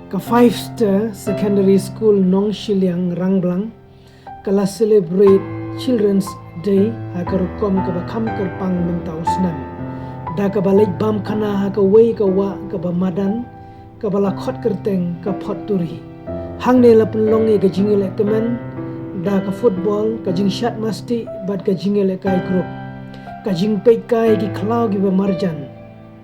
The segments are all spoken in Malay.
ka 5-star secondary school Nong Shiliang Rangblang kala celebrate Children's Day ha karukom ka bakam kerpang mentau senam da ka balik bam kana ha ka wei ka wa ka bamadan ka bala khot kerteng ka phot turi hang ne la penlong ka jingele kemen da ka football ka jing shat masti bat ka jingele kai group ka jing pe kai ki khlau ki ba marjan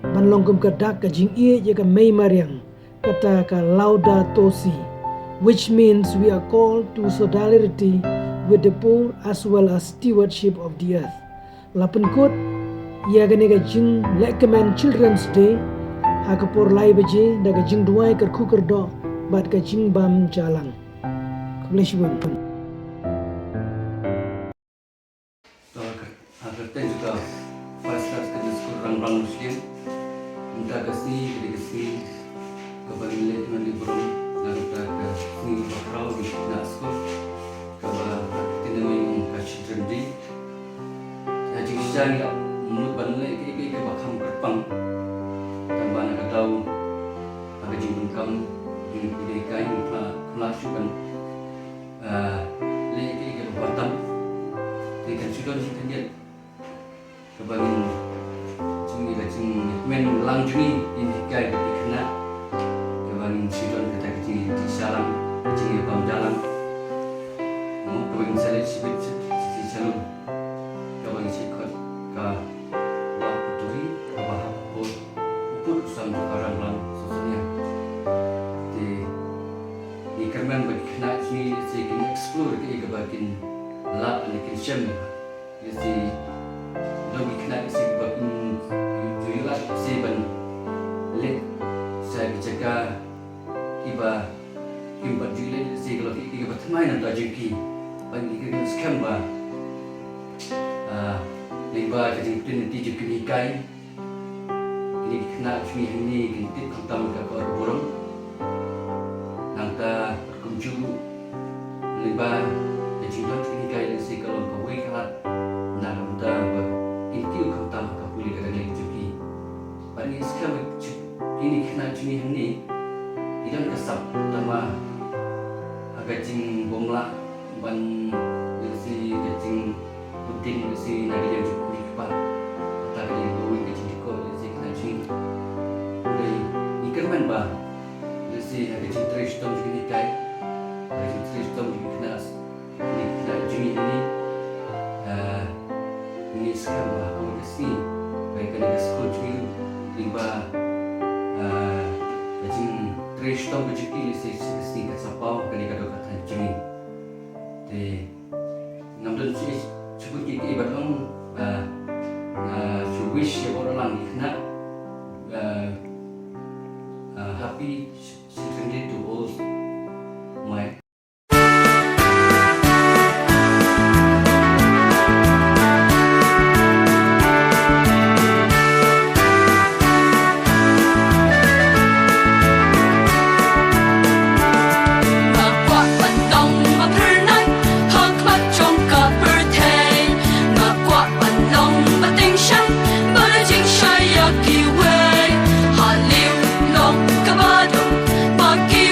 banlong kum ka dak ka jing ie je ka mei mariang kata ka lauda tosi, which means we are called to solidarity with the poor as well as stewardship of the earth. Lapan kot ia gane ka jing lekmen Children's Day ha ka por lai baje da ka jing duai kar khukar do bat ka jing bam jalang. Kubleshwan. Agarten juga pasal sekali sekolah Rangblang Muslim, minta kasih kepada milik mandi burung dan kita kasih bakrau di naskah kepada kita memang kasih trendi. Jadi saya menurut bandel ke bakam kerpang tambah nak tahu agak jemput kamu ini kain kelasukan lagi ke batam dengan sudah terjadi kebagian cumi kacang men langjuni ini kai dikena kebagian sudah kita kecil di salam kecil bam dalam kebagian salit sibit sisi salum kebagian sikot ka wah puturi wah put usam orang lang sosialnya di kerman berkena sini saya kena explore ke kebagian lab dan kitchen jadi Nabi kena isi bakin juilat si ban let saya jaga kiba kimbat juilat si kalau kiba temai nanti jengki bagi kita scam ba leba jadi kita nanti jengki nikai ini kena cumi ini kita kantam ke orang nanti berkunjung leba jadi nanti nikai si kalau kau ikat nak nanti itu kau tahu kau boleh kerana cuci. Bagi sekarang ini kena cuci ini, tidak kesap tambah agak jing bomla ban si jing puting si nadi yang cuci kepala. Tapi dia boleh cuci kau si kena cuci. Jadi ikan man ba, si agak jing trash tom cuci kai, agak jing trash tom cuci kena cuci ini. Ini sekarang aku kasi baik ada sekolah juga lima kacing trash tom berjuki si kasapau kali kado kata juni. Di namun si cukup kita ibaratnya wish orang lang kena happy Children's Day to all my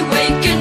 Wake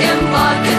em ba